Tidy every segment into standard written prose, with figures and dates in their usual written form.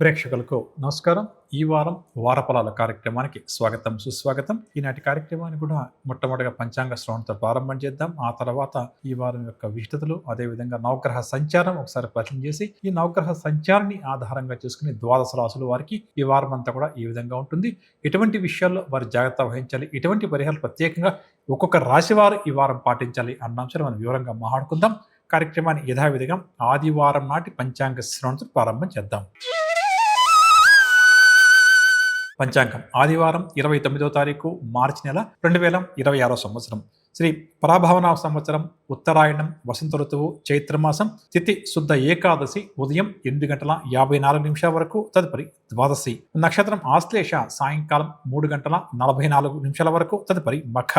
ప్రేక్షకులకు నమస్కారం. ఈ వారం వారఫలాల కార్యక్రమానికి స్వాగతం, సుస్వాగతం. ఈనాటి కార్యక్రమాన్ని కూడా మొట్టమొదటిగా పంచాంగ శ్రవణంతో ప్రారంభం చేద్దాం. ఆ తర్వాత ఈ వారం యొక్క విశిష్టతలు, అదేవిధంగా నవగ్రహ సంచారం ఒకసారి పరిచయం చేసి, ఈ నవగ్రహ సంచారాన్ని ఆధారంగా చేసుకుని ద్వాదశ రాశుల వారికి ఈ వారం అంతా కూడా ఈ విధంగా ఉంటుంది. ఎటువంటి విషయాల్లో వారు జాగ్రత్త వహించాలి, ఎటువంటి పరిహారాలు ప్రత్యేకంగా ఒక్కొక్క రాశి వారు ఈ వారం పాటించాలి అన్న అంశాలు మనం వివరంగా మాట్లాడుకుందాం. కార్యక్రమాన్ని యథావిధిగా ఆదివారం నాటి పంచాంగ శ్రవణంతో ప్రారంభం చేద్దాం. పంచాంగం ఆదివారం 29వ తారీఖు మార్చి నెల 2026 సంవత్సరం. శ్రీ పరాభవన సంవత్సరం, ఉత్తరాయణం, వసంత ఋతువు, చైత్రమాసం, తిథి శుద్ధ ఏకాదశి ఉదయం 8:54 వరకు, తదుపరి ద్వాదశి. నక్షత్రం ఆశ్లేష సాయంకాలం 3:44 వరకు, తదుపరి మఖ.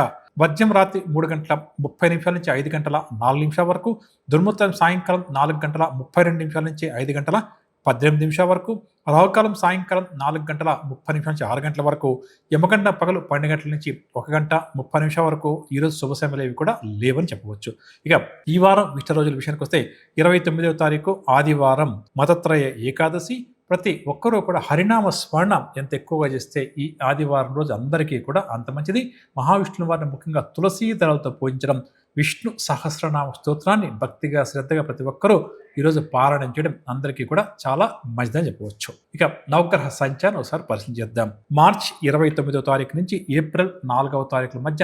వజ్రం రాత్రి 3:30 నుంచి 5:04 వరకు, దుర్ముహూర్తం సాయంకాలం 4:32 నుంచి 5:18 వరకు, రాహుకాలం సాయంకాలం 4:30 నుంచి 6 వరకు, యమగంట పగలు 12 గంటల నుంచి 1:30 వరకు. ఈరోజు శుభ సమయాలు కూడా లేవని చెప్పవచ్చు. ఇక ఈ వారం విష్ట రోజుల విషయానికి వస్తే 29వ తారీఖు ఆదివారం మతత్రయ ఏకాదశి. ప్రతి ఒక్కరూ కూడా హరినామ స్మరణ ఎంత ఎక్కువగా చేస్తే ఈ ఆదివారం రోజు అందరికీ కూడా అంత మంచిది. మహావిష్ణువు వారిని ముఖ్యంగా తులసీ దళాలతో పూజించడం, విష్ణు సహస్రనామ స్తోత్రాన్ని భక్తిగా శ్రద్ధగా ప్రతి ఒక్కరూ ఈరోజు పారాయణం చేయడం అందరికీ కూడా చాలా మంచిదని చెప్పవచ్చు. ఇక నవగ్రహ సంచారం ఒకసారి పరిశీలించేద్దాం. మార్చి 29వ తారీఖు నుంచి ఏప్రిల్ 4వ తారీఖుల మధ్య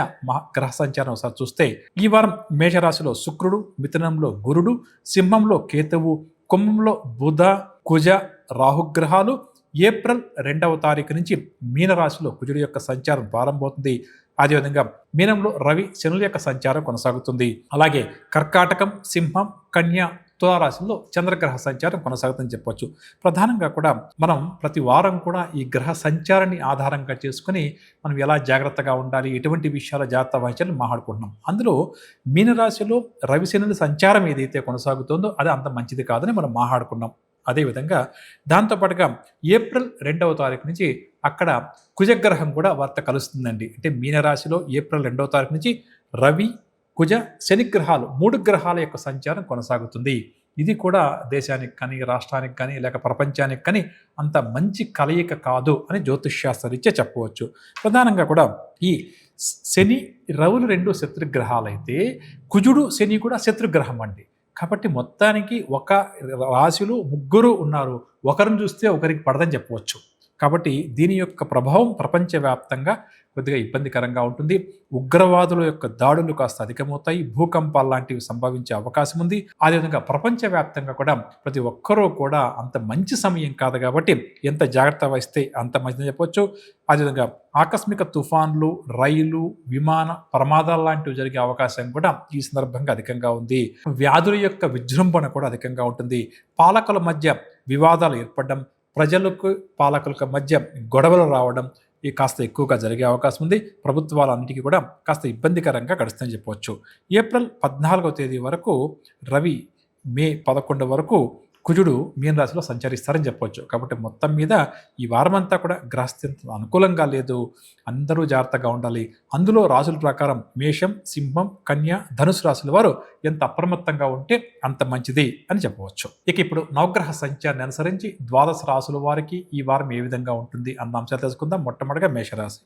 గ్రహ సంచారం ఒకసారి చూస్తే, ఈ వారం మేషరాశిలో శుక్రుడు, మిథునంలో గురుడు, సింహంలో కేతువు, కుంభంలో బుధ, కుజ, రాహుగ్రహాలు. ఏప్రిల్ 2వ తారీఖు నుంచి మీనరాశిలో కుజుడి యొక్క సంచారం ప్రారంభమవుతుంది. అదేవిధంగా మీనంలో రవి, శనుల యొక్క సంచారం కొనసాగుతుంది. అలాగే కర్కాటకం, సింహం, కన్య, తులారాశిలో చంద్రగ్రహ సంచారం కొనసాగుతుందని చెప్పవచ్చు. ప్రధానంగా కూడా మనం ప్రతి వారం కూడా ఈ గ్రహ సంచారాన్ని ఆధారంగా చేసుకుని మనం ఎలా జాగ్రత్తగా ఉండాలి, ఎటువంటి విషయాల జాగ్రత్త వహించాలని మాట్లాడుకుంటున్నాం. అందులో మీనరాశిలో రవి, శనుల సంచారం ఏదైతే కొనసాగుతుందో అది అంత మంచిది కాదని మనం మాట్లాడుకున్నాం. అదేవిధంగా దాంతోపాటుగా ఏప్రిల్ 2వ తారీఖు నుంచి అక్కడ కుజగ్రహం కూడా వార్త కలుస్తుందండి. అంటే మీనరాశిలో ఏప్రిల్ 2వ తారీఖు నుంచి రవి, కుజ, శనిగ్రహాలు 3 గ్రహాల యొక్క సంచారం కొనసాగుతుంది. ఇది కూడా దేశానికి కానీ, రాష్ట్రానికి కానీ, లేక ప్రపంచానికి కానీ అంత మంచి కలయిక కాదు అని జ్యోతిష్శాస్త్రరీత్యా చెప్పవచ్చు. ప్రధానంగా కూడా ఈ శని, రవులు 2 శత్రుగ్రహాలైతే కుజుడు, శని కూడా శత్రుగ్రహం అండి. కాబట్టి మొత్తానికి ఒక రాశిలో 3 ఉన్నారు, ఒకరిని చూస్తే ఒకరికి పడదని చెప్పవచ్చు. కాబట్టి దీని యొక్క ప్రభావం ప్రపంచవ్యాప్తంగా కొద్దిగా ఇబ్బందికరంగా ఉంటుంది. ఉగ్రవాదుల యొక్క దాడులు కాస్త అధికమవుతాయి, భూకంపాలు లాంటివి సంభవించే అవకాశం ఉంది. అదేవిధంగా ప్రపంచవ్యాప్తంగా కూడా ప్రతి ఒక్కరూ కూడా అంత మంచి సమయం కాదు కాబట్టి ఎంత జాగ్రత్త వహిస్తే అంత మంచిదని చెప్పవచ్చు. అదేవిధంగా ఆకస్మిక తుఫాన్లు, రైలు, విమాన ప్రమాదాలు లాంటివి జరిగే అవకాశం కూడా ఈ సందర్భంగా అధికంగా ఉంది. వ్యాధుల యొక్క విజృంభణ కూడా అధికంగా ఉంటుంది. పాలకుల మధ్య వివాదాలు ఏర్పడడం, ప్రజలకు పాలకుల మధ్య గొడవలు రావడం ఈ కాస్త ఎక్కువగా జరిగే అవకాశం ఉంది. ప్రభుత్వాలన్నిటికీ కూడా కాస్త ఇబ్బందికరంగా గడుస్తుందని చెప్పవచ్చు. ఏప్రిల్ 14వ తేదీ వరకు రవి, మే 11 వరకు కుజుడు మీనరాశిలో సంచరిస్తారని చెప్పవచ్చు. కాబట్టి మొత్తం మీద ఈ వారమంతా కూడా గ్రహస్థితి అనుకూలంగా లేదు, అందరూ జాగ్రత్తగా ఉండాలి. అందులో రాశుల ప్రకారం మేషం, సింహం, కన్య, ధనుసు రాశుల వారు ఎంత అప్రమత్తంగా ఉంటే అంత మంచిది అని చెప్పవచ్చు. ఇక ఇప్పుడు నవగ్రహ సంచారాన్ని అనుసరించి ద్వాదశ రాశుల వారికి ఈ వారం ఏ విధంగా ఉంటుంది అన్న అంశాలు తెలుసుకుందాం. మొట్టమొదటిగా మేషరాశి.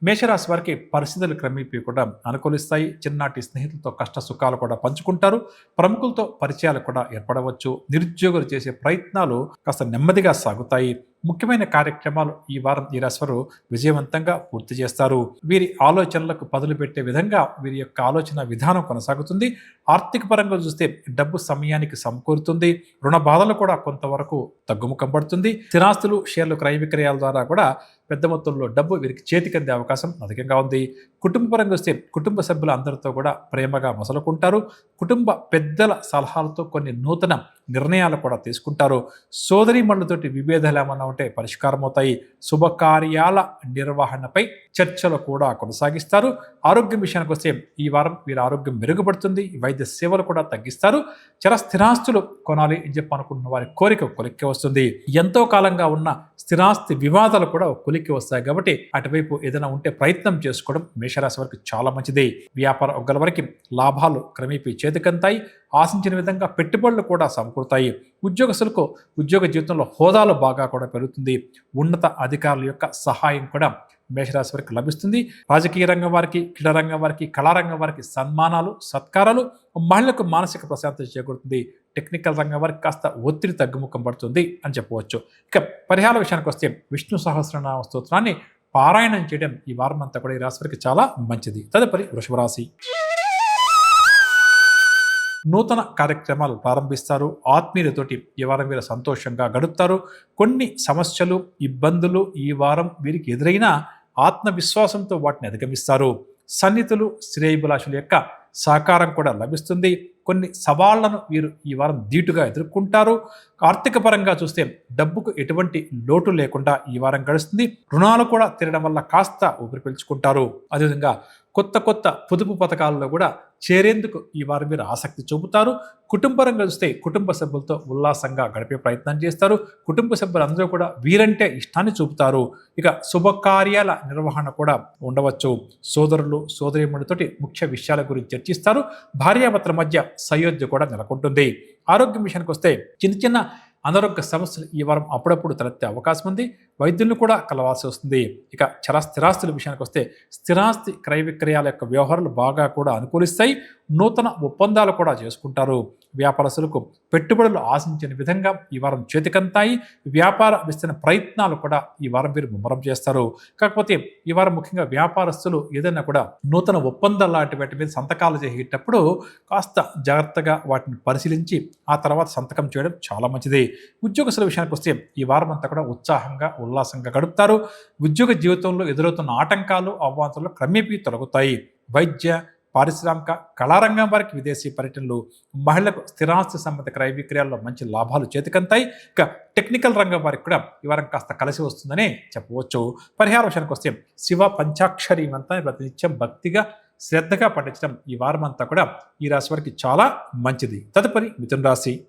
మేషరాశి వారికి పరిస్థితులు క్రమేపీ కూడా అనుకూలిస్తాయి. చిన్ననాటి స్నేహితులతో కష్ట సుఖాలు కూడా పంచుకుంటారు. ప్రముఖులతో పరిచయాలు కూడా ఏర్పడవచ్చు. నిరుద్యోగులు చేసే ప్రయత్నాలు కాస్త నెమ్మదిగా సాగుతాయి. ముఖ్యమైన కార్యక్రమాలు ఈ వారం ఈ రాశి వారు విజయవంతంగా పూర్తి చేస్తారు. వీరి ఆలోచనలకు పదులు పెట్టే విధంగా వీరి యొక్క ఆలోచన విధానం కొనసాగుతుంది. ఆర్థిక పరంగా చూస్తే డబ్బు సమయానికి సమకూరుతుంది. రుణ బాధలు కూడా కొంతవరకు తగ్గుముఖం పడుతుంది. స్థిరాస్తులు, షేర్లు క్రయ విక్రయాల ద్వారా కూడా పెద్ద మొత్తంలో డబ్బు వీరికి చేతికి అందే అవకాశం అధికంగా ఉంది. కుటుంబ పరంగా వస్తే కుటుంబ సభ్యులు అందరితో కూడా ప్రేమగా మసలుకుంటారు. కుటుంబ పెద్దల సలహాలతో కొన్ని నూతన నిర్ణయాలు కూడా తీసుకుంటారు. సోదరీమణులతోటి విభేదాలు ఏమన్నా ఉంటే పరిష్కారం అవుతాయి. శుభకార్యాల నిర్వహణపై చర్చలు కూడా కొనసాగిస్తారు. ఆరోగ్యం విషయానికి వస్తే ఈ వారం వీరి ఆరోగ్యం మెరుగుపడుతుంది. వైద్య సేవలు కూడా తగ్గిస్తారు. స్థిరాస్తులు కొనాలి అని చెప్పి అనుకుంటున్న వారి కోరిక కొలిక్కి వస్తుంది. ఎంతో కాలంగా ఉన్న స్థిరాస్తి వివాదాలు కూడా కొలిక్కి కొలిక్కి వస్తాయి కాబట్టి అటువైపు ఏదైనా ఉంటే ప్రయత్నం చేసుకోవడం మేషరాశి వారికి చాలా మంచిది. వ్యాపార వర్గాల వారికి లాభాలు క్రమేపీ చేతికంతాయి. ఆశించిన విధంగా పెట్టుబడులు కూడా సమకూరుతాయి. ఉద్యోగస్తులకు ఉద్యోగ జీవితంలో హోదాలు బాగా కూడా పెరుగుతుంది. ఉన్నత అధికారుల యొక్క సహాయం కూడా మేషరాశి వారికి లభిస్తుంది. రాజకీయ రంగం వారికి, క్రీడా రంగం వారికి, కళారంగం వారికి సన్మానాలు, సత్కారాలు, మహిళలకు మానసిక ప్రశాంతత చేకూరుతుంది. టెక్నికల్ రంగం వారికి కాస్త ఒత్తిడి తగ్గుముఖం పడుతుంది అని చెప్పవచ్చు. ఇక పరిహార విషయానికి వస్తే విష్ణు సహస్రనామ స్తోత్రాన్ని పారాయణం చేయడం ఈ వారం అంతా కూడా ఈ రాశి వారికి చాలా మంచిది. తదుపరి వృషభ రాశి. నూతన కార్యక్రమాలు ప్రారంభిస్తారు. ఆత్మీయులతోటి ఈ వారం వీరు సంతోషంగా గడుపుతారు. కొన్ని సమస్యలు, ఇబ్బందులు ఈ వారం వీరికి ఎదురైనా ఆత్మవిశ్వాసంతో వాటిని అధిగమిస్తారు. సన్నిహితులు, శ్రేయభిలాషుల యొక్క సహకారం కూడా లభిస్తుంది. కొన్ని సవాళ్లను వీరు ఈ వారం ధీటుగా ఎదుర్కొంటారు. ఆర్థిక పరంగా చూస్తే డబ్బుకు ఎటువంటి లోటు లేకుండా ఈ వారం గడుస్తుంది. రుణాలు కూడా తీరడం వల్ల కాస్త ఊపిరి పీల్చుకుంటారు. అదేవిధంగా కొత్త కొత్త పొదుపు పథకాలలో కూడా చేరేందుకు ఈ వారం మీరు ఆసక్తి చూపుతారు. కుటుంబపరంగా చూస్తే కుటుంబ సభ్యులతో ఉల్లాసంగా గడిపే ప్రయత్నం చేస్తారు. కుటుంబ సభ్యులందరూ కూడా వీరంటే ఇష్టాన్ని చూపుతారు. ఇక శుభకార్యాల నిర్వహణ కూడా ఉండవచ్చు. సోదరులు, సోదరీమణులతోటి ముఖ్య విషయాల గురించి చర్చిస్తారు. భార్యాభర్తల మధ్య సయోధ్య కూడా నెలకొంటుంది. ఆరోగ్యం విషయానికి వస్తే చిన్న చిన్న అనారోగ్య సమస్యలు ఈ వారం అప్పుడప్పుడు తలెత్తే అవకాశం ఉంది. వైద్యులను కూడా కలవాల్సి వస్తుంది. ఇక స్థిరాస్తుల విషయానికి వస్తే స్థిరాస్తి క్రయ విక్రయాల యొక్క వ్యవహారాలు బాగా కూడా అనుకూలిస్తాయి. నూతన ఒప్పందాలు కూడా చేసుకుంటారు. వ్యాపారస్తులకు పెట్టుబడులు ఆశించిన విధంగా ఈ వారం చేతికంతాయి. వ్యాపార విస్తరణ ప్రయత్నాలు కూడా ఈ వారం వీరు ముమ్మరం చేస్తారు. కాకపోతే ఈ వారం ముఖ్యంగా వ్యాపారస్తులు ఏదైనా కూడా నూతన ఒప్పందాలు లాంటి వాటి మీద సంతకాలు చేసేటప్పుడు కాస్త జాగ్రత్తగా వాటిని పరిశీలించి ఆ తర్వాత సంతకం చేయడం చాలా మంచిది. ఉద్యోగస్తుల విషయానికి వస్తే ఈ వారం అంతా కూడా ఉత్సాహంగా, ఉల్లాసంగా గడుపుతారు. ఉద్యోగ జీవితంలో ఎదురవుతున్న ఆటంకాలు, అవాంతరాలు క్రమేపీ తొలగుతాయి. వైద్య, పారిశ్రామిక, కళారంగం వారికి విదేశీ పర్యటనలు, మహిళలకు స్థిరాస్తి సంబంధిత క్రయ విక్రయాల్లో మంచి లాభాలు చేతికంతాయి. ఇక టెక్నికల్ రంగం వారికి కూడా ఈ వారం కాస్త కలిసి వస్తుందని చెప్పవచ్చు. పరిహార విషయానికి వస్తే శివ పంచాక్షరి మంత్రాన్ని ప్రతినిత్యం భక్తిగా, శ్రద్ధగా పఠించడం ఈ వారం అంతా కూడా ఈ రాశి వారికి చాలా మంచిది. తదుపరి మిథున రాశి.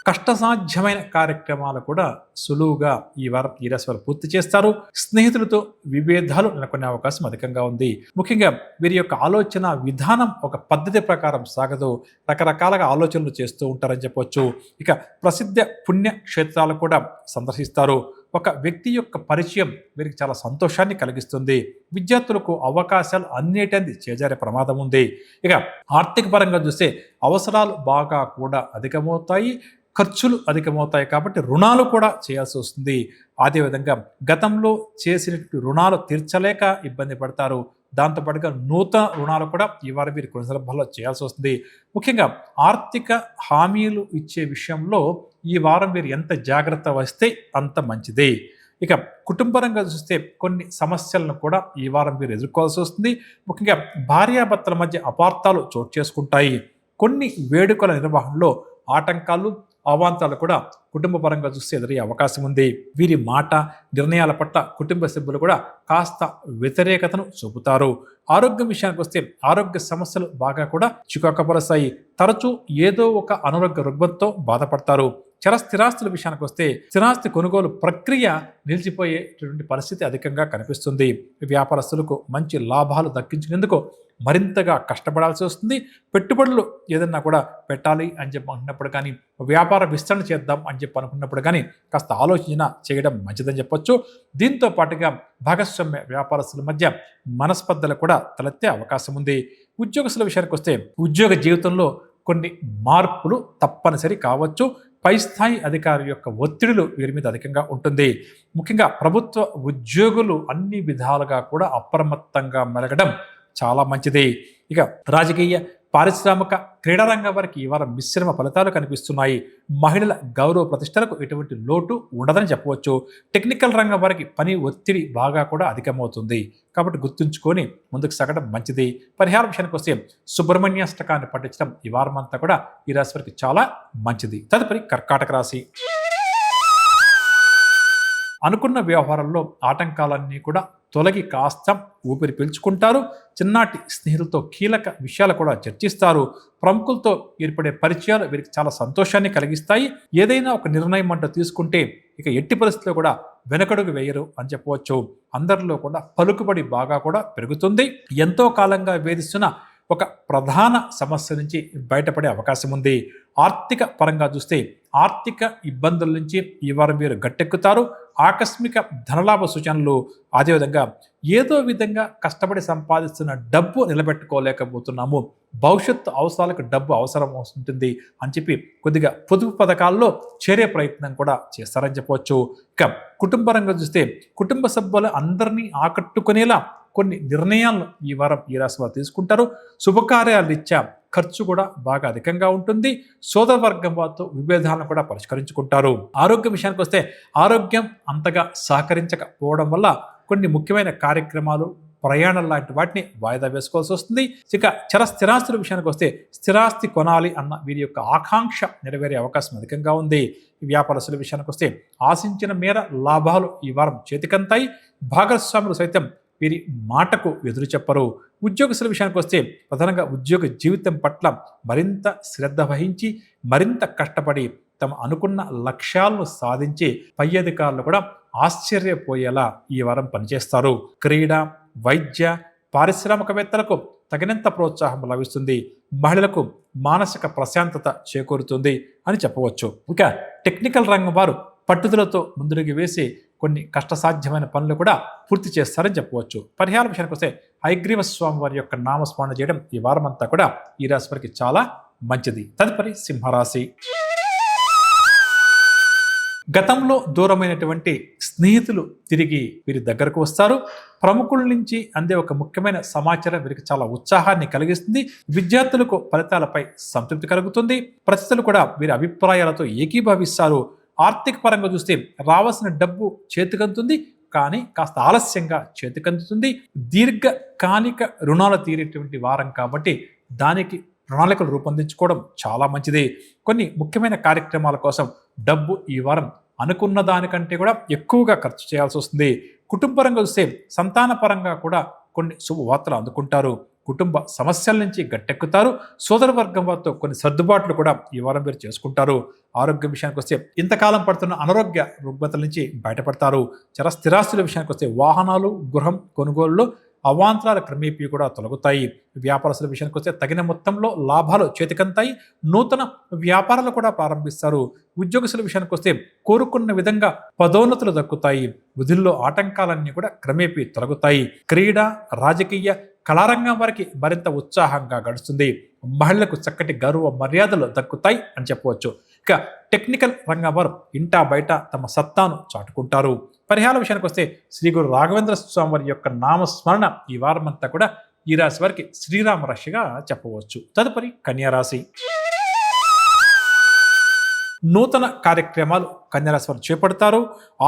కష్టసాధ్యమైన కార్యక్రమాలు కూడా సులువుగా ఈ వారం ఈ రాశి వారు పూర్తి చేస్తారు. స్నేహితులతో విభేదాలు నెలకొనే అవకాశం అధికంగా ఉంది. ముఖ్యంగా వీరి యొక్క ఆలోచన విధానం ఒక పద్ధతి ప్రకారం సాగదు. రకరకాలుగా ఆలోచనలు చేస్తూ ఉంటారని చెప్పవచ్చు. ఇక ప్రసిద్ధ పుణ్య క్షేత్రాలు కూడా సందర్శిస్తారు. ఒక వ్యక్తి యొక్క పరిచయం వీరికి చాలా సంతోషాన్ని కలిగిస్తుంది. విద్యార్థులకు అవకాశాలు అన్నిటిని చేజారే ప్రమాదం ఉంది. ఇక ఆర్థిక పరంగా చూస్తే అవసరాలు బాగా కూడా అధికమవుతాయి. ఖర్చులు అధికమవుతాయి కాబట్టి రుణాలు కూడా చేయాల్సి వస్తుంది. అదేవిధంగా గతంలో చేసినటువంటి రుణాలు తీర్చలేక ఇబ్బంది పడతారు. దాంతోపాటుగా నూతన రుణాలు కూడా ఈ వారం వీరి కొన్ని సందర్భాల్లో చేయాల్సి వస్తుంది. ముఖ్యంగా ఆర్థిక హామీలు ఇచ్చే విషయంలో ఈ వారం వీరు ఎంత జాగ్రత్త వహిస్తే అంత మంచిది. ఇక కుటుంబరంగా చూస్తే కొన్ని సమస్యలను కూడా ఈ వారం వీరు ఎదుర్కోవాల్సి వస్తుంది. ముఖ్యంగా భార్యాభర్తల మధ్య అపార్థాలు చోటు చేసుకుంటాయి. కొన్ని వేడుకల నిర్వహణలో ఆటంకాలు, అవాంతరాలు కూడా కుటుంబ పరంగా చూస్తే ఎదురయ్యే అవకాశం ఉంది. వీరి మాట, నిర్ణయాల పట్ల కుటుంబ సభ్యులు కూడా కాస్త వ్యతిరేకతను చూపుతారు. ఆరోగ్యం విషయానికి వస్తే ఆరోగ్య సమస్యలు బాగా కూడా చికాకుపరుస్తాయి. తరచూ ఏదో ఒక అనారోగ్య రుగ్మతతో బాధపడతారు. స్థిరాస్తుల విషయానికి వస్తే స్థిరాస్తి కొనుగోలు ప్రక్రియ నిలిచిపోయేటువంటి పరిస్థితి అధికంగా కనిపిస్తుంది. వ్యాపారస్తులకు మంచి లాభాలు దక్కించుకునేందుకు మరింతగా కష్టపడాల్సి వస్తుంది. పెట్టుబడులు ఏదన్నా కూడా పెట్టాలి అని చెప్పి అనుకున్నప్పుడు కానీ, వ్యాపార విస్తరణ చేద్దాం అని చెప్పి అనుకున్నప్పుడు కానీ కాస్త ఆలోచన చేయడం మంచిదని చెప్పొచ్చు. దీంతో పాటుగా భాగస్వామ్య వ్యాపారస్తుల మధ్య మనస్పర్ధలు కూడా తలెత్తే అవకాశం ఉంది. ఉద్యోగస్తుల విషయానికి వస్తే ఉద్యోగ జీవితంలో కొన్ని మార్పులు తప్పనిసరి కావచ్చు. పై స్థాయి అధికారి యొక్క ఒత్తిడులు వీరి మీద అధికంగా ఉంటుంది. ముఖ్యంగా ప్రభుత్వ ఉద్యోగులు అన్ని విధాలుగా కూడా అప్రమత్తంగా మెలగడం చాలా మంచిది. ఇక రాజకీయ, పారిశ్రామిక, క్రీడారంగం వారికి ఈ వారం మిశ్రమ ఫలితాలు కనిపిస్తున్నాయి. మహిళల గౌరవ ప్రతిష్టలకు ఎటువంటి లోటు ఉండదని చెప్పవచ్చు. టెక్నికల్ రంగం వారికి పని ఒత్తిడి బాగా కూడా అధికమవుతుంది. కాబట్టి గుర్తుంచుకొని ముందుకు సాగడం మంచిది. పరిహార విషయానికి వస్తే సుబ్రహ్మణ్యాష్టకాన్ని పఠించడం ఈ వారం అంతా కూడా ఈ రాశి వారికి చాలా మంచిది. తదుపరి కర్కాటక రాశి. అనుకున్న వ్యవహారాల్లో ఆటంకాలన్నీ కూడా తొలగి కాస్త ఊపిరి పీల్చుకుంటారు. చిన్నాటి స్నేహితులతో కీలక విషయాలు కూడా చర్చిస్తారు. ప్రముఖులతో ఏర్పడే పరిచయాలు వీరికి చాలా సంతోషాన్ని కలిగిస్తాయి. ఏదైనా ఒక నిర్ణయం అంటూ తీసుకుంటే ఇక ఎట్టి పరిస్థితుల్లో కూడా వెనకడుగు వేయరు అని చెప్పవచ్చు. అందరిలో కూడా పలుకుబడి బాగా కూడా పెరుగుతుంది. ఎంతో కాలంగా వేధిస్తున్న ఒక ప్రధాన సమస్య నుంచి బయటపడే అవకాశం ఉంది. ఆర్థిక పరంగా చూస్తే ఆర్థిక ఇబ్బందుల నుంచి ఈ వారం వీరు గట్టెక్కుతారు. ఆకస్మిక ధనలాభ సూచనలు, అదేవిధంగా ఏదో విధంగా కష్టపడి సంపాదిస్తున్న డబ్బు నిలబెట్టుకోలేకపోతున్నాము, భవిష్యత్తు అవసరాలకు డబ్బు అవసరం ఉంటుంది అని చెప్పి కొద్దిగా పొదుపు పథకాల్లో చేరే ప్రయత్నం కూడా చేస్తారని చెప్పవచ్చు. ఇక కుటుంబ రంగం చూస్తే కుటుంబ సభ్యులు అందరినీ ఆకట్టుకునేలా కొన్ని నిర్ణయాలను ఈ వారం ఈ రాశి వారు తీసుకుంటారు. శుభకార్యాలు ఇచ్చా ఖర్చు కూడా బాగా అధికంగా ఉంటుంది. సోదర వర్గం వారితో విభేదాలను కూడా పరిష్కరించుకుంటారు. ఆరోగ్య విషయానికి వస్తే ఆరోగ్యం అంతగా సహకరించకపోవడం వల్ల కొన్ని ముఖ్యమైన కార్యక్రమాలు, ప్రయాణం లాంటి వాటిని వాయిదా వేసుకోవాల్సి వస్తుంది. ఇక స్థిరాస్తుల విషయానికి వస్తే స్థిరాస్తి కొనాలి అన్న వీరి యొక్క ఆకాంక్ష నెరవేరే అవకాశం అధికంగా ఉంది. వ్యాపారస్తుల విషయానికి వస్తే ఆశించిన మేర లాభాలు ఈ వారం చేతికంతాయి. భాగస్వాములు సైతం వీరి మాటకు ఎదురు చెప్పరు. ఉద్యోగస్తుల విషయానికి వస్తే ప్రధానంగా ఉద్యోగ జీవితం పట్ల మరింత శ్రద్ధ వహించి మరింత కష్టపడి తమ అనుకున్న లక్ష్యాలను సాధించి పై అధికారులు కూడా ఆశ్చర్యపోయేలా ఈ వారం పనిచేస్తారు. క్రీడ, వైద్య, పారిశ్రామికవేత్తలకు తగినంత ప్రోత్సాహం లభిస్తుంది. మహిళలకు మానసిక ప్రశాంతత చేకూరుతుంది అని చెప్పవచ్చు. ఇక టెక్నికల్ రంగం వారు పట్టుదలతో ముందుకు వేసి కొన్ని కష్టసాధ్యమైన పనులు కూడా పూర్తి చేస్తారని చెప్పవచ్చు. పరిహార విషయానికి వస్తే హయగ్రీవ స్వామి వారి యొక్క నామస్మరణ చేయడం ఈ వారం అంతా కూడా ఈ రాశి వారికి చాలా మంచిది. తదుపరి సింహరాశి. గతంలో దూరమైనటువంటి స్నేహితులు తిరిగి వీరి దగ్గరకు వస్తారు. ప్రముఖుల నుంచి అందే ఒక ముఖ్యమైన సమాచారం వీరికి చాలా ఉత్సాహాన్ని కలిగిస్తుంది. విద్యార్థులకు ఫలితాలపై సంతృప్తి కలుగుతుంది. ప్రజలు కూడా వీరి అభిప్రాయాలతో ఏకీభవిస్తారు. ఆర్థిక పరంగా చూస్తే రావాల్సిన డబ్బు చేతికందుతుంది, కానీ కాస్త ఆలస్యంగా చేతికందుతుంది. దీర్ఘకాలిక రుణాలు తీరేటువంటి వారం కాబట్టి దానికి ప్రణాళికలు రూపొందించుకోవడం చాలా మంచిది. కొన్ని ముఖ్యమైన కార్యక్రమాల కోసం డబ్బు ఈ వారం అనుకున్న దానికంటే కూడా ఎక్కువగా ఖర్చు చేయాల్సి వస్తుంది. కుటుంబపరంగా చూస్తే సంతాన పరంగా కూడా కొన్ని శుభవార్తలు అందుకుంటారు. కుటుంబ సమస్యల నుంచి గట్టెక్కుతారు. సోదర వర్గం వారితో కొన్ని సర్దుబాట్లు కూడా ఈ వారం మీరు చేసుకుంటారు. ఆరోగ్య విషయానికి వస్తే ఇంతకాలం పడుతున్న అనారోగ్య రుగ్మతల నుంచి బయటపడతారు. స్థిరాస్తుల విషయానికి వస్తే వాహనాలు, గృహం కొనుగోలులో అవాంతరాల క్రమేపీ కూడా తొలగుతాయి. వ్యాపారస్తుల విషయానికి వస్తే తగిన మొత్తంలో లాభాలు చేతికంతాయి. నూతన వ్యాపారాలు కూడా ప్రారంభిస్తారు. ఉద్యోగస్తుల విషయానికి వస్తే కోరుకున్న విధంగా పదోన్నతులు దక్కుతాయి. విధుల్లో ఆటంకాలన్నీ కూడా క్రమేపీ తొలగుతాయి. క్రీడ, రాజకీయ, కళారంగం వారికి మరింత ఉత్సాహంగా గడుస్తుంది. మహిళలకు చక్కటి గౌరవ మర్యాదలు దక్కుతాయి అని చెప్పవచ్చు. ఇక టెక్నికల్ రంగం వారు ఇంటా బయట తమ సత్తాను చాటుకుంటారు. పరిహార విషయానికి వస్తే శ్రీ గురు రాఘవేంద్ర స్వామి వారి యొక్క నామస్మరణ ఈ వారం అంతా కూడా ఈ రాశి వారికి శ్రీరామ రాశిగా చెప్పవచ్చు. తదుపరి కన్యారాశి. నూతన కార్యక్రమాలు కన్యారాశి వారు చేపడతారు.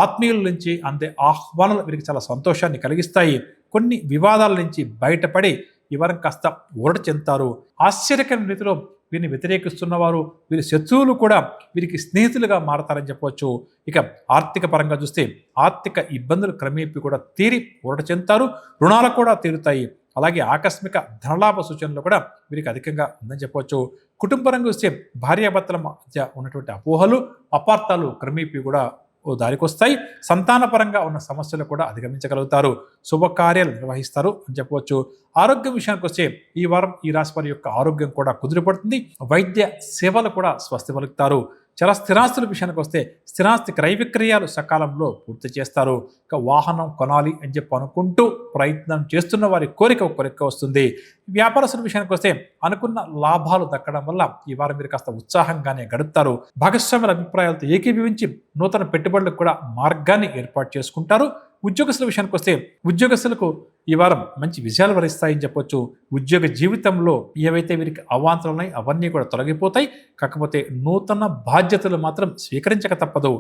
ఆత్మీయుల నుంచి అందే ఆహ్వానాలు వీరికి చాలా సంతోషాన్ని కలిగిస్తాయి. కొన్ని వివాదాల నుంచి బయటపడి ఈ వారం కాస్త ఊరట చెందుతారు. ఆశ్చర్యకరమైన రీతిలో వీరిని వ్యతిరేకిస్తున్న వారు, వీరి శత్రువులు కూడా వీరికి స్నేహితులుగా మారతారని చెప్పవచ్చు. ఇక ఆర్థిక పరంగా చూస్తే ఆర్థిక ఇబ్బందులు క్రమేపీ కూడా తీరి ఊరట చెందుతారు. రుణాలు కూడా తీరుతాయి. అలాగే ఆకస్మిక ధనలాభ సూచనలు కూడా వీరికి అధికంగా ఉందని చెప్పవచ్చు. కుటుంబ రంగం చూస్తే భార్యాభర్తల మధ్య ఉన్నటువంటి అపోహలు, అపార్థాలు క్రమేపీ కూడా దారికొస్తాయి. సంతానపరంగా ఉన్న సమస్యలు కూడా అధిగమించగలుగుతారు. శుభకార్యాలు నిర్వహిస్తారు అని చెప్పవచ్చు. ఆరోగ్యం విషయానికి వస్తే ఈ వారం ఈ రాశి వారి యొక్క ఆరోగ్యం కూడా కుదిరిపడుతుంది. వైద్య సేవలు కూడా స్వస్తి పలుకుతారు. స్థిరాస్తుల విషయానికి వస్తే స్థిరాస్తి క్రయ విక్రయాలు సకాలంలో పూర్తి చేస్తారు. ఇక వాహనం కొనాలి అని చెప్పి అనుకుంటూ ప్రయత్నం చేస్తున్న వారి కోరిక వస్తుంది. వ్యాపారస్తుల విషయానికి వస్తే అనుకున్న లాభాలు దక్కడం వల్ల ఈ వారం మీరు కాస్త ఉత్సాహంగానే గడుపుతారు. భాగస్వాముల అభిప్రాయాలతో ఏకీభవించి నూతన పెట్టుబడులకు కూడా మార్గాన్ని ఏర్పాటు చేసుకుంటారు. ఉద్యోగస్తుల విషయానికి వస్తే ఉద్యోగస్తులకు ఈ వారం మంచి విజయాలు వరిస్తాయని చెప్పొచ్చు. ఉద్యోగ జీవితంలో ఏవైతే వీరికి అవాంతరాలు ఉన్నాయి అవన్నీ కూడా తొలగిపోతాయి. కాకపోతే నూతన బాధ్యతలు మాత్రం స్వీకరించక తప్పదు.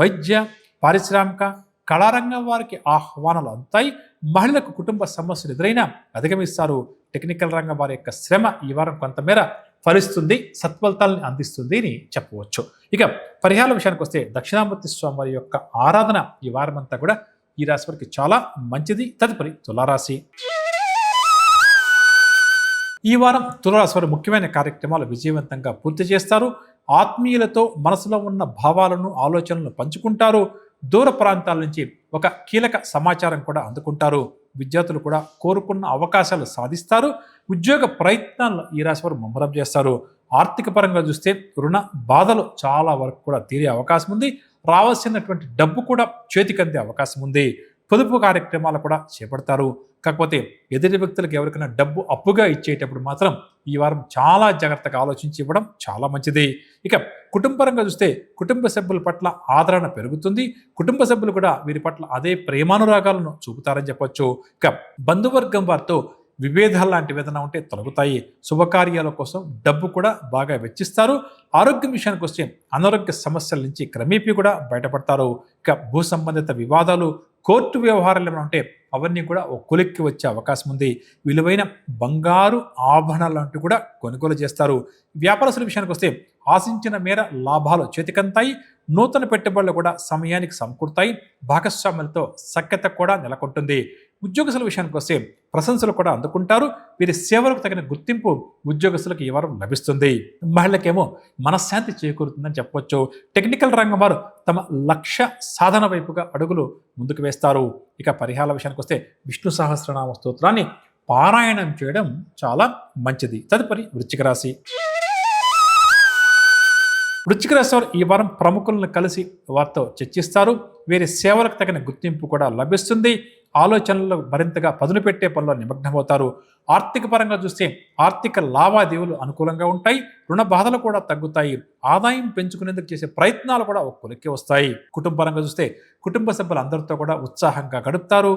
వైద్య, పారిశ్రామిక, కళారంగం వారికి ఆహ్వానాలు అందుతాయి. మహిళలకు కుటుంబ సమస్యలు ఎదురైనా అధిగమిస్తారు. టెక్నికల్ రంగం వారి యొక్క శ్రమ ఈ వారం కొంతమేర ఫలిస్తుంది, సత్ఫలితాలను అందిస్తుంది అని చెప్పవచ్చు. ఇక పరిహారాల విషయానికి వస్తే దక్షిణామూర్తి స్వామి వారి యొక్క ఆరాధన ఈ వారం అంతా కూడా ఈ రాశి వారికి చాలా మంచిది. తదుపరి తులారాశి. ఈ వారం తులారాశి వారు ముఖ్యమైన కార్యక్రమాలు విజయవంతంగా పూర్తి చేస్తారు. ఆత్మీయులతో మనసులో ఉన్న భావాలను ఆలోచనలను పంచుకుంటారు. దూర ప్రాంతాల నుంచి ఒక కీలక సమాచారం కూడా అందుకుంటారు. విద్యార్థులు కూడా కోరుకున్న అవకాశాలు సాధిస్తారు. ఉద్యోగ ప్రయత్నాలను ఈ రాశి వారు ముమ్మరం చేస్తారు. ఆర్థిక పరంగా చూస్తే రుణ బాధలు చాలా వరకు కూడా తీరే అవకాశం ఉంది. రావాల్సినటువంటి డబ్బు కూడా చేతికి అందే అవకాశం ఉంది. పొదుపు కార్యక్రమాలు కూడా చేపడతారు. కాకపోతే ఎదుటి వ్యక్తులకు ఎవరికైనా డబ్బు అప్పుగా ఇచ్చేటప్పుడు మాత్రం ఈ వారం చాలా జాగ్రత్తగా ఆలోచించి ఇవ్వడం చాలా మంచిది. ఇక కుటుంబపరంగా చూస్తే కుటుంబ సభ్యుల పట్ల ఆదరణ పెరుగుతుంది. కుటుంబ సభ్యులు కూడా వీరి పట్ల అదే ప్రేమానురాగాలను చూపుతారని చెప్పొచ్చు. ఇక బంధువర్గం వారితో విభేదాలు లాంటివి ఏదైనా ఉంటే తొలగుతాయి. శుభకార్యాల కోసం డబ్బు కూడా బాగా వెచ్చిస్తారు. ఆరోగ్యం విషయానికి వస్తే అనారోగ్య సమస్యల నుంచి క్రమేపీ కూడా బయటపడతారు. ఇక భూ సంబంధిత వివాదాలు, కోర్టు వ్యవహారాలు ఏమైనా ఉంటే అవన్నీ కూడా ఒక కొలిక్కి వచ్చే అవకాశం ఉంది. విలువైన బంగారు ఆభరణాలు లాంటివి కూడా కొనుగోలు చేస్తారు. వ్యాపారస్తుల విషయానికి వస్తే ఆశించిన మేర లాభాలు చేతికంతాయి. నూతన పెట్టుబడులు కూడా సమయానికి సమకూరుతాయి. భాగస్వాములతో సఖ్యత కూడా నెలకొంటుంది. ఉద్యోగస్తుల విషయానికి వస్తే ప్రశంసలు కూడా అందుకుంటారు. వీరి సేవలకు తగిన గుర్తింపు ఉద్యోగస్తులకు ఈ వారం లభిస్తుంది. మహిళకేమో మనశ్శాంతి చేకూరుతుందని చెప్పవచ్చు. టెక్నికల్ రంగం వారు తమ లక్ష్య సాధన వైపుగా అడుగులు ముందుకు వేస్తారు. ఇక పరిహారాల విషయానికి వస్తే విష్ణు సహస్రనామ స్తోత్రాన్ని పారాయణం చేయడం చాలా మంచిది. తదుపరి వృశ్చిక రాశి. వృశ్చిక రాశి వారు ఈ వారం ప్రముఖులను కలిసి వారితో చర్చిస్తారు. వీరి సేవలకు తగిన గుర్తింపు కూడా లభిస్తుంది. ఆలోచనలు మరింతగా పదును పెట్టే పనిలో నిమగ్నమవుతారు. ఆర్థిక పరంగా చూస్తే ఆర్థిక లావాదేవీలు అనుకూలంగా ఉంటాయి. రుణ బాధలు కూడా తగ్గుతాయి. ఆదాయం పెంచుకునేందుకు చేసే ప్రయత్నాలు కూడా ఒక కొలిక్కి వస్తాయి. కుటుంబ పరంగా చూస్తే కుటుంబ సభ్యులు అందరితో కూడా ఉత్సాహంగా గడుపుతారు.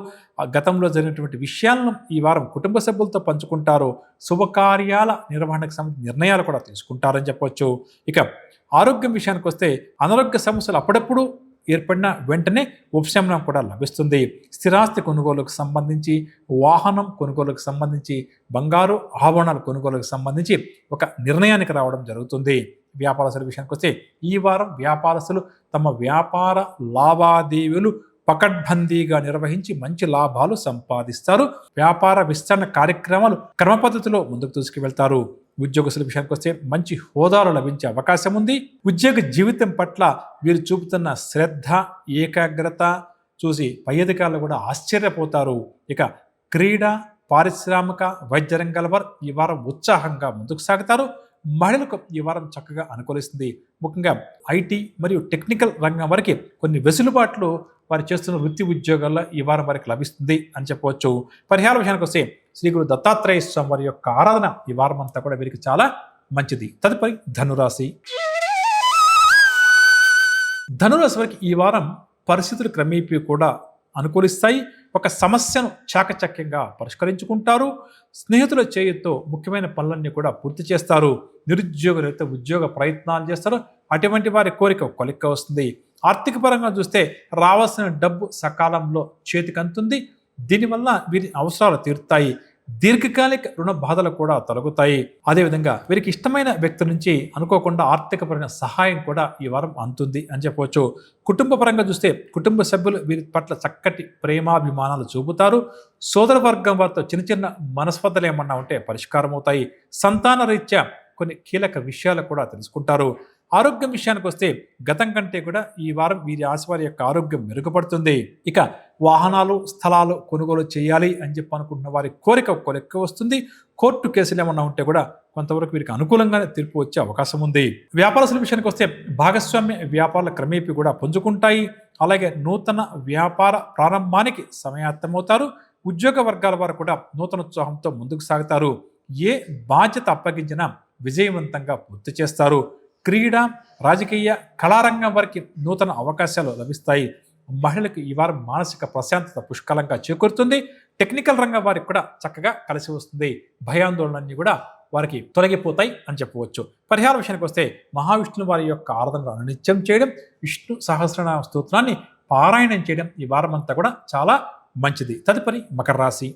గతంలో జరిగినటువంటి విషయాలను ఈ వారం కుటుంబ సభ్యులతో పంచుకుంటారు. శుభకార్యాల నిర్వహణకు సంబంధించిన నిర్ణయాలు కూడా తీసుకుంటారని చెప్పవచ్చు. ఇక ఆరోగ్యం విషయానికి వస్తే అనారోగ్య సమస్యలు అప్పుడప్పుడు ఏర్పడిన వెంటనే ఉపశమనం కూడా లభిస్తుంది. స్థిరాస్తి కొనుగోలుకు సంబంధించి, వాహనం కొనుగోలుకు సంబంధించి, బంగారు ఆభరణాల కొనుగోలుకు సంబంధించి ఒక నిర్ణయానికి రావడం జరుగుతుంది. వ్యాపారస్తుల విషయానికి వస్తే ఈ వారం వ్యాపారస్తులు తమ వ్యాపార లావాదేవీలు పకడ్బందీగా నిర్వహించి మంచి లాభాలు సంపాదిస్తారు. వ్యాపార విస్తరణ కార్యక్రమాలు క్రమ పద్ధతిలో ముందుకు తీసుకువెళ్తారు. ఉద్యోగస్తుల విషయానికి వస్తే మంచి హోదాలు లభించే అవకాశం ఉంది. ఉద్యోగ జీవితం పట్ల వీరు చూపుతున్న శ్రద్ధ, ఏకాగ్రత చూసి పై అధికారులు కూడా ఆశ్చర్యపోతారు. ఇక క్రీడ, పారిశ్రామిక, వైద్య రంగాల వారు ఈ వారం ఉత్సాహంగా ముందుకు సాగుతారు. మహిళలకు ఈ వారం చక్కగా అనుకూలిస్తుంది. ముఖ్యంగా ఐటీ మరియు టెక్నికల్ రంగం వారికి కొన్ని వెసులుబాట్లు వారు చేస్తున్న వృత్తి ఉద్యోగాల్లో ఈ వారం వారికి లభిస్తుంది అని చెప్పవచ్చు. పరిహార విషయానికి వస్తే శ్రీ గురు దత్తాత్రేయ స్వామి వారి యొక్క ఆరాధన ఈ వారం అంతా కూడా వీరికి చాలా మంచిది. తదుపరి ధనురాశి. ధనురాశి వారికి ఈ వారం పరిస్థితులు క్రమేపీ కూడా అనుకూలిస్తాయి. ఒక సమస్యను చాకచక్యంగా పరిష్కరించుకుంటారు. స్నేహితుల చేయుతో ముఖ్యమైన పనులన్నీ కూడా పూర్తి చేస్తారు. నిరుద్యోగులైతే ఉద్యోగ ప్రయత్నాలు చేస్తారు. అటువంటి వారి కోరిక కొలిక్క వస్తుంది. ఆర్థిక పరంగా చూస్తే రావాల్సిన డబ్బు సకాలంలో చేతికంతుంది. దీనివల్ల వీరి అవసరాలు తీరుతాయి. దీర్ఘకాలిక రుణ బాధలు కూడా తొలగుతాయి. అదేవిధంగా వీరికి ఇష్టమైన వ్యక్తి నుంచి అనుకోకుండా ఆర్థికపరమైన సహాయం కూడా ఈ వారం అందుతుంది అని చెప్పవచ్చు. కుటుంబ పరంగా చూస్తే కుటుంబ సభ్యులు వీరి పట్ల చక్కటి ప్రేమాభిమానాలు చూపుతారు. సోదర వర్గం వారితో చిన్న చిన్న మనస్పర్ధలు ఏమన్నా ఉంటే పరిష్కారం అవుతాయి. సంతాన రీత్యా కొన్ని కీలక విషయాలు కూడా తెలుసుకుంటారు. ఆరోగ్యం విషయానికి వస్తే గతం కంటే కూడా ఈ వారం వీరి రాశి వారి యొక్క ఆరోగ్యం మెరుగుపడుతుంది. ఇక వాహనాలు, స్థలాలు కొనుగోలు చేయాలి అని చెప్పి అనుకుంటున్న వారి కోరిక కొలిక్కి వస్తుంది. కోర్టు కేసులు ఏమన్నా ఉంటే కూడా కొంతవరకు వీరికి అనుకూలంగానే తీర్పు వచ్చే అవకాశం ఉంది. వ్యాపారస్తుల విషయానికి వస్తే భాగస్వామ్య వ్యాపారాలు క్రమేపీ కూడా పుంజుకుంటాయి. అలాగే నూతన వ్యాపార ప్రారంభానికి సమయాత్తమవుతారు. ఉద్యోగ వర్గాల వారు కూడా నూతన ఉత్సాహంతో ముందుకు సాగుతారు. ఏ బాధ్యత అప్పగించినా విజయవంతంగా పూర్తి చేస్తారు. క్రీడ, రాజకీయ, కళారంగం వారికి నూతన అవకాశాలు లభిస్తాయి. మహిళలకు ఈ వారం మానసిక ప్రశాంతత పుష్కలంగా చేకూరుతుంది. టెక్నికల్ రంగం వారికి కూడా చక్కగా కలిసి వస్తుంది. భయాందోళనలన్నీ కూడా వారికి తొలగిపోతాయి అని చెప్పవచ్చు. పరిహార విషయానికి వస్తే మహావిష్ణువు వారి యొక్క ఆరాధనలు అనునిత్యం చేయడం, విష్ణు సహస్రనామ స్తోత్రాన్ని పారాయణం చేయడం ఈ వారం అంతా కూడా చాలా మంచిది. తదుపరి మకర రాశి.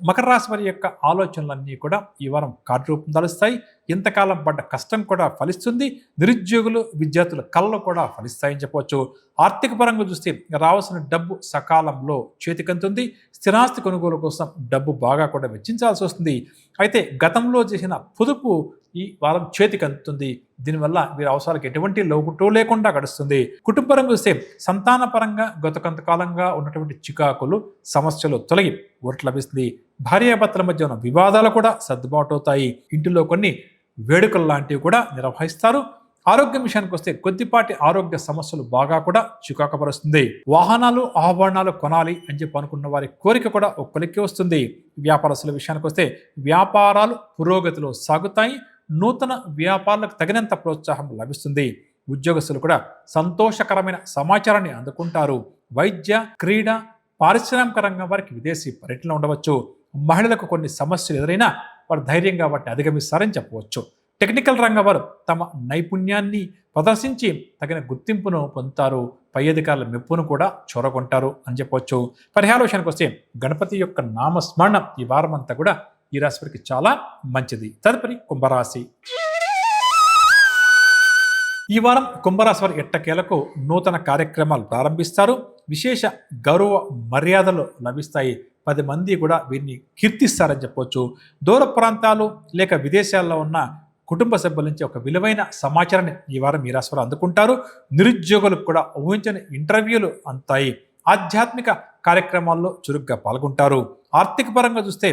మకర రాశి వారి యొక్క ఆలోచనలన్నీ కూడా ఈ వారం కార్యరూపం దాలుస్తాయి. ఇంతకాలం పడ్డ కష్టం కూడా ఫలిస్తుంది. నిరుద్యోగులు విద్యార్థుల కళలు కూడా ఫలిస్తాయని చెప్పవచ్చు. ఆర్థిక పరంగా చూస్తే రావాల్సిన డబ్బు సకాలంలో చేతికంతుంది. స్థిరాస్తి కొనుగోలు కోసం డబ్బు బాగా కూడా వెచ్చించాల్సి వస్తుంది. అయితే గతంలో చేసిన పొదుపు ఈ వారం చేతికి అందుతుంది. దీనివల్ల వీరి అవసరాలకు ఎటువంటి లోటు లేకుండా గడుస్తుంది. కుటుంబ పరంగా చూస్తే సంతాన పరంగా గత కొంతకాలంగా ఉన్నటువంటి చికాకులు సమస్యలు తొలగి ఓట్లు లభిస్తుంది. భార్యాభర్తల మధ్య ఉన్న వివాదాలు కూడా సర్దుబాటు అవుతాయి. ఇంటిలో కొన్ని వేడుకలు లాంటివి కూడా నిర్వహిస్తారు. ఆరోగ్యం విషయానికి వస్తే కొద్దిపాటి ఆరోగ్య సమస్యలు బాగా కూడా చికాకపరుస్తుంది. వాహనాలు ఆభరణాలు కొనాలి అని చెప్పి అనుకున్న వారి కోరిక కూడా ఒక కొలిక్కి వస్తుంది. వ్యాపారస్తుల విషయానికి వస్తే వ్యాపారాలు పురోగతిలో సాగుతాయి. నూతన వ్యాపారాలకు తగినంత ప్రోత్సాహం లభిస్తుంది. ఉద్యోగస్తులు కూడా సంతోషకరమైన సమాచారాన్ని అందుకుంటారు. వైద్య, క్రీడ, పారిశ్రామిక రంగం వారికి విదేశీ పర్యటన ఉండవచ్చు. మహిళలకు కొన్ని సమస్యలు ఎదురైనా వారు ధైర్యంగా వాటిని అధిగమిస్తారని చెప్పవచ్చు. టెక్నికల్ రంగం వారు తమ నైపుణ్యాన్ని ప్రదర్శించి తగిన గుర్తింపును పొందుతారు. పై అధికారుల మెప్పును కూడా చూరగొంటారు అని చెప్పవచ్చు. పరిహార విషయానికి వస్తే గణపతి యొక్క నామస్మరణ ఈ వారం అంతా కూడా ఈ రాశి వారికి చాలా మంచిది. తదుపరి కుంభరాశి. ఈ వారం కుంభరాశి వారి ఎట్టకేలకు నూతన కార్యక్రమాలు ప్రారంభిస్తారు. విశేష గౌరవ మర్యాదలు లభిస్తాయి. 10 మంది కూడా వీరిని కీర్తిస్తారని చెప్పవచ్చు. దూర ప్రాంతాలు లేక విదేశాల్లో ఉన్న కుటుంబ సభ్యుల నుంచి ఒక విలువైన సమాచారాన్ని ఈ వారం ఈ రాశి వారు అందుకుంటారు. నిరుద్యోగులకు కూడా ఊహించని ఇంటర్వ్యూలు అందుతాయి. ఆధ్యాత్మిక కార్యక్రమాల్లో చురుగ్గా పాల్గొంటారు. ఆర్థిక పరంగా చూస్తే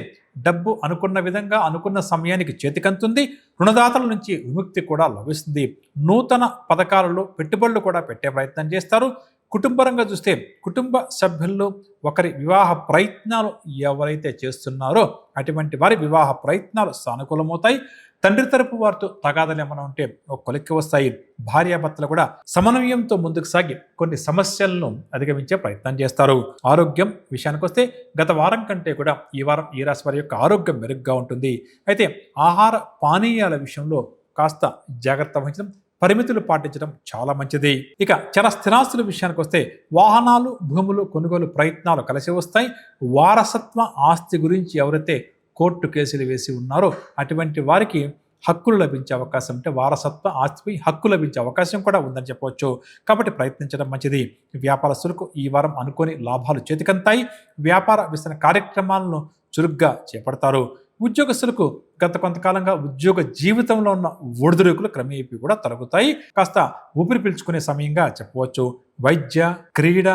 డబ్బు అనుకున్న విధంగా అనుకున్న సమయానికి చేతికంతుంది. రుణదాతల నుంచి విముక్తి కూడా లభిస్తుంది. నూతన పథకాలలో పెట్టుబడులు కూడా పెట్టే ప్రయత్నం చేస్తారు. కుటుంబరంగా చూస్తే కుటుంబ సభ్యుల్లో ఒకరి వివాహ ప్రయత్నాలు ఎవరైతే చేస్తున్నారో అటువంటి వారి వివాహ ప్రయత్నాలు సానుకూలమవుతాయి. తండ్రి తరపు వారితో తగాదాలు ఏమైనా ఉంటే ఒక కొలిక్కి వస్తాయి. భార్యాభర్తలు కూడా సమన్వయంతో ముందుకు సాగి కొన్ని సమస్యలను అధిగమించే ప్రయత్నం చేస్తారు. ఆరోగ్యం విషయానికి వస్తే గత వారం కంటే కూడా ఈ వారం ఈ రాశి వారి యొక్క ఆరోగ్యం మెరుగ్గా ఉంటుంది. అయితే ఆహార పానీయాల విషయంలో కాస్త జాగ్రత్త వహించడం, పరిమితులు పాటించడం చాలా మంచిది. ఇక చర స్థిరాస్తుల విషయానికి వస్తే వాహనాలు, భూములు కొనుగోలు ప్రయత్నాలు కలిసి వస్తాయి. వారసత్వ ఆస్తి గురించి ఎవరైతే కోర్టు కేసులు వేసి ఉన్నారో అటువంటి వారికి హక్కులు లభించే అవకాశం, అంటే వారసత్వ ఆస్తిపై హక్కు లభించే అవకాశం కూడా ఉందని చెప్పవచ్చు. కాబట్టి ప్రయత్నించడం మంచిది. వ్యాపారస్తులకు ఈ వారం అనుకోని లాభాలు చేతికంతాయి. వ్యాపార విస్తరణ కార్యక్రమాలను చురుగ్గా చేపడతారు. ఉద్యోగస్తులకు గత కొంతకాలంగా ఉద్యోగ జీవితంలో ఉన్న ఒడిదుడుకులు క్రమేపీ కూడా తొలగుతాయి. కాస్త ఊపిరి పీల్చుకునే సమయంగా చెప్పవచ్చు. వైద్య, క్రీడ,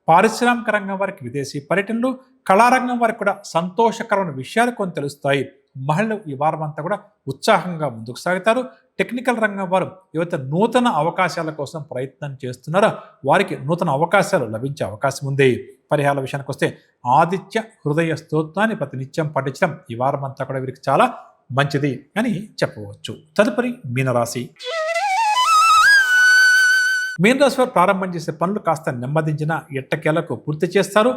పారిశ్రామిక రంగం వారికి విదేశీ పర్యటనలు, కళారంగం వారికి కూడా సంతోషకరమైన విషయాలు కొన్ని తెలుస్తాయి. మహిళలు ఈ వారం అంతా కూడా ఉత్సాహంగా ముందుకు సాగుతారు. టెక్నికల్ రంగం వారు ఎవరైతే నూతన అవకాశాల కోసం ప్రయత్నం చేస్తున్నారో వారికి నూతన అవకాశాలు లభించే అవకాశం ఉంది. పరిహారాల విషయానికి వస్తే ఆదిత్య హృదయ స్తోత్రాన్ని ప్రతినిత్యం పఠించడం ఈ వారం అంతా కూడా వీరికి చాలా మంచిది అని చెప్పవచ్చు. తదుపరి మీనరాశి. మీనరాశి వారు ప్రారంభం చేసే పనులు కాస్త నెమ్మదించిన ఎట్టకేలకు పూర్తి చేస్తారు.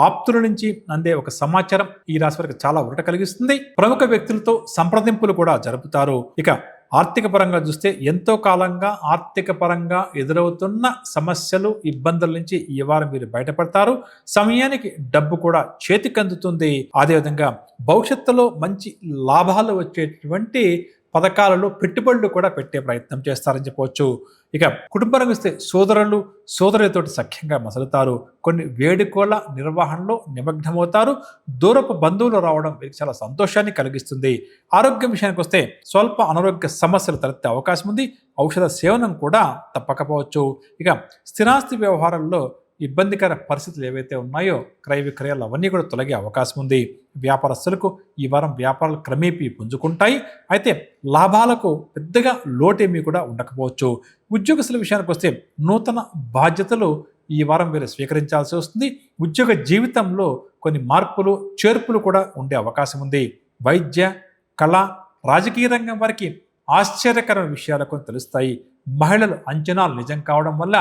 ఆప్తుల నుంచి అందే ఒక సమాచారం ఈ రాశి వారికి చాలా ఊరట కలిగిస్తుంది. ప్రముఖ వ్యక్తులతో సంప్రదింపులు కూడా జరుపుతారు. ఇక ఆర్థిక పరంగా చూస్తే ఎంతో కాలంగా ఆర్థిక పరంగా ఎదురవుతున్న సమస్యలు, ఇబ్బందుల నుంచి ఈ వారం మీరు బయటపడతారు. సమయానికి డబ్బు కూడా చేతికందుతుంది. అదేవిధంగా భవిష్యత్తులో మంచి లాభాలు వచ్చేటువంటి పథకాలలో పెట్టుబడులు కూడా పెట్టే ప్రయత్నం చేస్తారని చెప్పవచ్చు. ఇక కుటుంబరంగా వస్తే సోదరులు, సోదరులతోటి సఖ్యంగా మసలుతారు. కొన్ని వేడుకల నిర్వహణలో నిమగ్నమవుతారు. దూరపు బంధువులు రావడం మీకు చాలా సంతోషాన్ని కలిగిస్తుంది. ఆరోగ్యం విషయానికి వస్తే స్వల్ప అనారోగ్య సమస్యలు తలెత్తే అవకాశం ఉంది. ఔషధ సేవనం కూడా తప్పకపోవచ్చు. ఇక స్థిరాస్తి వ్యవహారాల్లో ఇబ్బందికర పరిస్థితులు ఏవైతే ఉన్నాయో క్రయ విక్రయాలు అవన్నీ కూడా తొలగే అవకాశం ఉంది. వ్యాపారస్తులకు ఈ వారం వ్యాపారాలు క్రమేపీ పుంజుకుంటాయి. అయితే లాభాలకు పెద్దగా లోటేమీ కూడా ఉండకపోవచ్చు. ఉద్యోగస్తుల విషయానికి వస్తే నూతన బాధ్యతలు ఈ వారం వీరు స్వీకరించాల్సి వస్తుంది. ఉద్యోగ జీవితంలో కొన్ని మార్పులు, చేర్పులు కూడా ఉండే అవకాశం ఉంది. వైద్య, కళ, రాజకీయ రంగం వారికి ఆశ్చర్యకరమైన విషయాలు కొన్ని తెలుస్తాయి. మహిళలు అంచనాలు నిజం కావడం వల్ల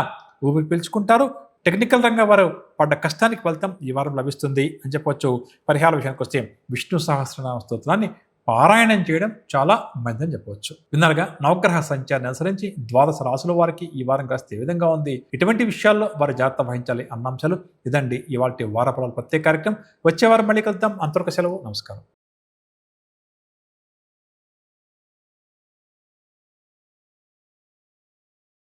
ఊపిరి పీల్చుకుంటారు. టెక్నికల్ రంగం వారు పడ్డ కష్టానికి ఫలితం ఈ వారం లభిస్తుంది అని చెప్పవచ్చు. పరిహార విషయానికి వస్తే విష్ణు సహస్రనామ స్తోత్రాన్ని పారాయణం చేయడం చాలా మంచిదని చెప్పవచ్చు. విన్నారుగా, నవగ్రహ సంచారాన్ని అనుసరించి ద్వాదశ రాశుల వారికి ఈ వారం గ్రస్తు ఏ విధంగా ఉంది, ఇటువంటి విషయాల్లో వారు జాగ్రత్త వహించాలి అన్న అంశాలు ఇదండి ఇవాల్టి వారఫలాల ప్రత్యేక కార్యక్రమం. వచ్చే వారం మళ్ళీ కలుద్దాం. అంతవరకు సెలవు. నమస్కారం.